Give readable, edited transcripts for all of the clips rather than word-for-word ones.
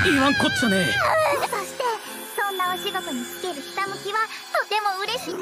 言わんこっちゃねえ。そしてそんなお仕事につけるひたむきはとても嬉しい。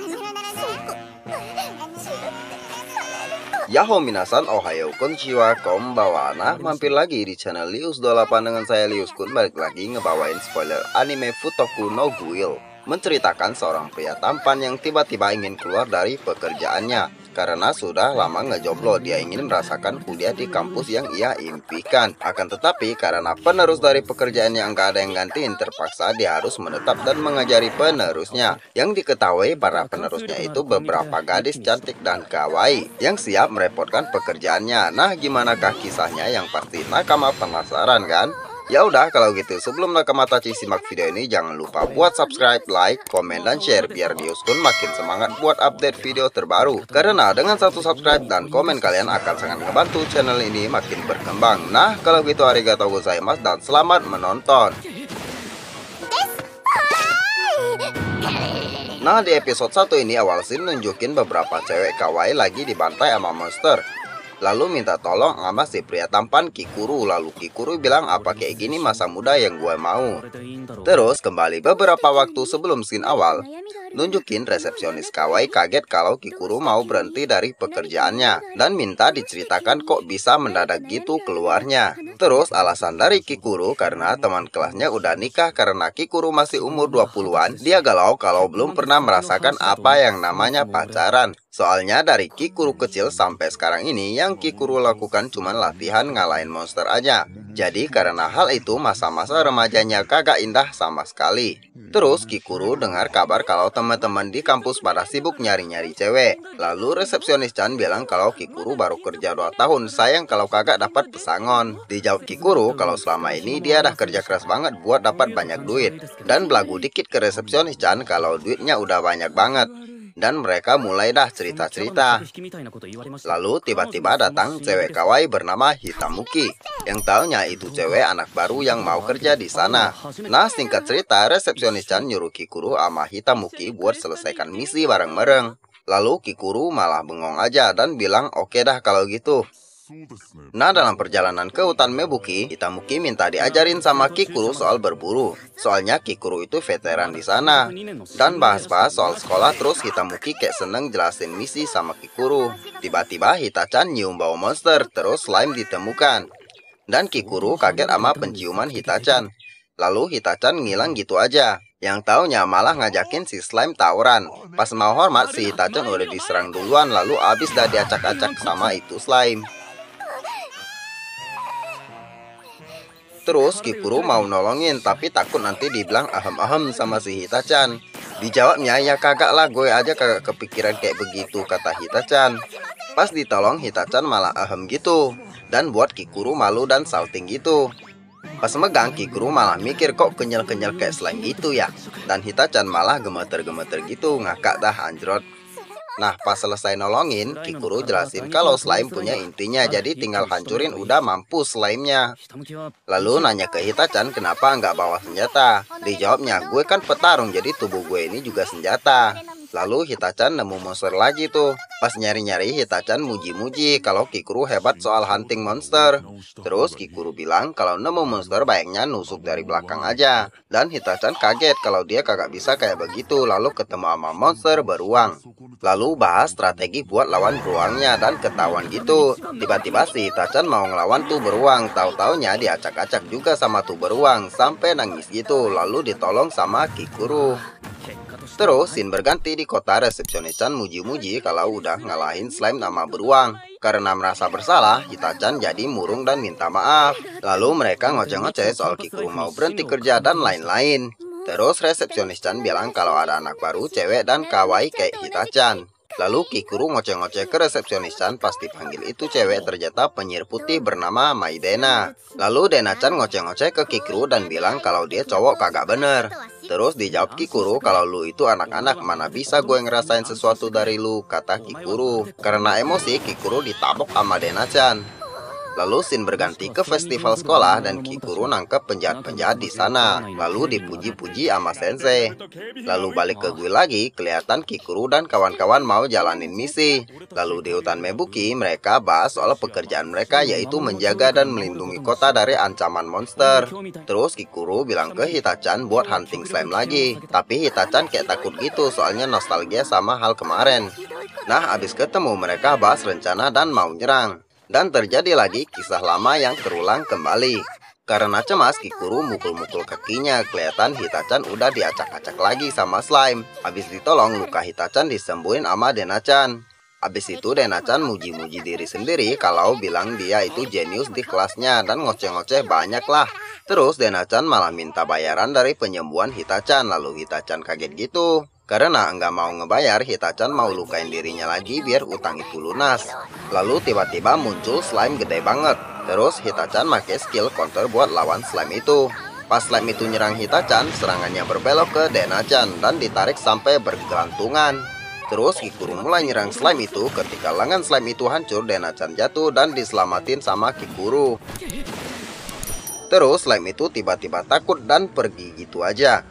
Yahoo minasan, ohayo konnichiwa, konbanwa. Nah, mampir lagi di channel Lius28 dengan saya Lius Kun. Balik lagi ngebawain spoiler anime Futoku no Guil, menceritakan seorang pria tampan yang tiba-tiba ingin keluar dari pekerjaannya karena sudah lama ngejomblo. Dia ingin merasakan kuliah di kampus yang ia impikan. Akan tetapi karena penerus dari pekerjaan yang nggak ada yang gantiin, terpaksa dia harus menetap dan mengajari penerusnya. Yang diketahui para penerusnya itu beberapa gadis cantik dan kawaii yang siap merepotkan pekerjaannya. Nah, gimanakah kisahnya? Yang pasti nakama penasaran kan? Ya udah, kalau gitu sebelum nakama tachi simak video ini, jangan lupa buat subscribe, like, komen, dan share biar Lius Kun makin semangat buat update video terbaru. Karena dengan satu subscribe dan komen kalian akan sangat ngebantu channel ini makin berkembang. Nah, kalau gitu arigatou gozaimasu dan selamat menonton. Nah, di episode 1 ini awal scene nunjukin beberapa cewek kawaii lagi dibantai sama monster. Lalu minta tolong sama si pria tampan Kikuru. Lalu Kikuru bilang, apa kayak gini masa muda yang gue mau. Terus kembali beberapa waktu sebelum scene awal, nunjukin resepsionis kawaii kaget kalau Kikuru mau berhenti dari pekerjaannya dan minta diceritakan kok bisa mendadak gitu keluarnya. Terus alasan dari Kikuru karena teman kelasnya udah nikah. Karena Kikuru masih umur 20-an, dia galau kalau belum pernah merasakan apa yang namanya pacaran. Soalnya dari Kikuru kecil sampai sekarang ini yang Kikuru lakukan cuma latihan ngalahin monster aja. Jadi karena hal itu masa-masa remajanya kagak indah sama sekali. Terus Kikuru dengar kabar kalau teman-teman di kampus pada sibuk nyari-nyari cewek. Lalu resepsionis Chan bilang kalau Kikuru baru kerja 2 tahun, sayang kalau kagak dapat pesangon. Dijawab Kikuru kalau selama ini dia dah kerja keras banget buat dapat banyak duit. Dan belagu dikit ke resepsionis Chan kalau duitnya udah banyak banget. Dan mereka mulai dah cerita-cerita. Lalu tiba-tiba datang cewek kawaii bernama Hitamuki. Yang taunya itu cewek anak baru yang mau kerja di sana. Nah, singkat cerita, resepsionis Chan nyuruh Kikuru sama Hitamuki buat selesaikan misi bareng-bareng. Lalu Kikuru malah bengong aja dan bilang oke dah kalau gitu. Nah, dalam perjalanan ke hutan Mebuki, Hitamuki minta diajarin sama Kikuru soal berburu. Soalnya Kikuru itu veteran di sana. Dan bahas-bahas soal sekolah, terus Hitamuki kayak seneng jelasin misi sama Kikuru. Tiba-tiba Hitachan nyium bau monster, terus slime ditemukan. Dan Kikuru kaget sama penciuman Hitachan. Lalu Hitachan ngilang gitu aja. Yang taunya malah ngajakin si slime tawuran. Pas mau hormat, si Hitachan udah diserang duluan, lalu abis dah diacak-acak sama itu slime. Terus Kikuru mau nolongin, tapi takut nanti dibilang ahem-ahem sama si Hitachan. Dijawabnya, ya kagak lah, gue aja kagak kepikiran kayak begitu, kata Hitachan. Pas ditolong, Hitachan malah ahem gitu. Dan buat Kikuru malu dan salting gitu. Pas megang, Kikuru malah mikir kok kenyal-kenyal kayak slime gitu ya. Dan Hitachan malah gemeter-gemeter gitu, ngakak dah anjrot. Nah, pas selesai nolongin, Kikuru jelasin kalau slime punya intinya, jadi tinggal hancurin udah mampus slime-nya. Lalu nanya ke Hitachan kenapa nggak bawa senjata. Dijawabnya, gue kan petarung, jadi tubuh gue ini juga senjata. Lalu Hitachan nemu monster lagi tuh. Pas nyari-nyari, Hitachan muji-muji kalau Kikuru hebat soal hunting monster. Terus Kikuru bilang kalau nemu monster baiknya nusuk dari belakang aja. Dan Hitachan kaget kalau dia kagak bisa kayak begitu. Lalu ketemu sama monster beruang. Lalu bahas strategi buat lawan beruangnya dan ketahuan gitu. Tiba-tiba si Hitachan mau ngelawan tuh beruang. Tahu-taunya diacak-acak juga sama tuh beruang sampai nangis gitu. Lalu ditolong sama Kikuru. Terus scene berganti di kota. Resepsionis Chan muji-muji kalau udah ngalahin slime nama beruang. Karena merasa bersalah, Hitachan jadi murung dan minta maaf. Lalu mereka ngoceh-ngoceh soal Kikuru mau berhenti kerja dan lain-lain. Terus resepsionis Chan bilang kalau ada anak baru cewek dan kawaii kayak Hitachan. Lalu Kikuru ngoceh-ngoceh ke resepsionis Chan, pas dipanggil itu cewek ternyata penyihir putih bernama Maidena. Lalu Dena-chan ngoceh-ngoceh ke Kikuru dan bilang kalau dia cowok kagak bener. Terus dijawab Kikuru kalau lu itu anak-anak, mana bisa gue ngerasain sesuatu dari lu, kata Kikuru. Karena emosi, Kikuru ditabok sama Dena-chan. Lalu scene berganti ke festival sekolah dan Kikuru nangkep penjahat-penjahat di sana. Lalu dipuji-puji sama sensei. Lalu balik ke gue lagi, kelihatan Kikuru dan kawan-kawan mau jalanin misi. Lalu di hutan Mebuki, mereka bahas soal pekerjaan mereka yaitu menjaga dan melindungi kota dari ancaman monster. Terus Kikuru bilang ke Hitachan buat hunting slime lagi. Tapi Hitachan kayak takut gitu soalnya nostalgia sama hal kemarin. Nah, abis ketemu mereka bahas rencana dan mau nyerang. Dan terjadi lagi kisah lama yang terulang kembali. Karena cemas, Kikuru mukul-mukul kakinya. Kelihatan Hitachan udah diacak-acak lagi sama slime. Habis ditolong, luka Hitachan disembuhin sama Denachan. Habis itu Denachan muji-muji diri sendiri kalau bilang dia itu jenius di kelasnya dan ngoceh-ngoceh banyak lah. Terus Denachan malah minta bayaran dari penyembuhan Hitachan. Lalu Hitachan kaget gitu. Karena nggak mau ngebayar, Hitachan mau lukain dirinya lagi biar utang itu lunas. Lalu tiba-tiba muncul slime gede banget. Terus Hitachan pakai skill counter buat lawan slime itu. Pas slime itu nyerang Hitachan, serangannya berbelok ke Denachan dan ditarik sampai bergelantungan. Terus Kikuru mulai nyerang slime itu. Ketika lengan slime itu hancur, Denachan jatuh dan diselamatin sama Kikuru. Terus slime itu tiba-tiba takut dan pergi gitu aja.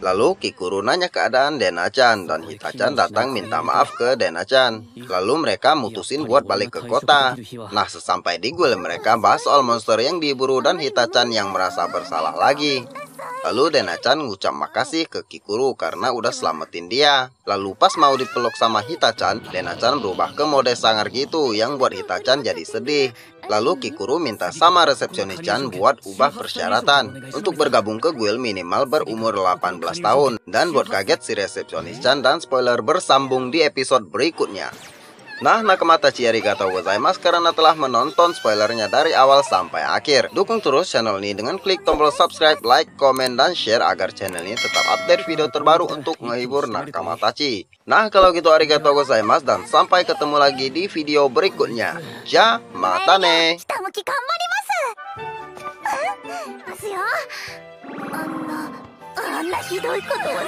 Lalu Kikuru nanya keadaan Denachan dan Hitachan datang minta maaf ke Denachan. Lalu mereka mutusin buat balik ke kota. Nah, sesampai di guild mereka bahas soal monster yang diburu dan Hitachan yang merasa bersalah lagi. Lalu Denachan ngucap makasih ke Kikuru karena udah selamatin dia. Lalu pas mau dipeluk sama Hitachan, Denachan berubah ke mode sangar gitu yang buat Hitachan jadi sedih. Lalu Kikuru minta sama resepsionis Chan buat ubah persyaratan untuk bergabung ke guild minimal berumur 18 tahun. Dan buat kaget si resepsionis Chan dan spoiler bersambung di episode berikutnya. Nah, nakamatachi arigatou gozaimasu karena telah menonton spoilernya dari awal sampai akhir. Dukung terus channel ini dengan klik tombol subscribe, like, komen, dan share agar channel ini tetap update video terbaru untuk menghibur nakamatachi. Nah, kalau gitu arigatou gozaimasu dan sampai ketemu lagi di video berikutnya. Ja, mata ne. 下向き頑張ります。ますよ。あんなひどいことを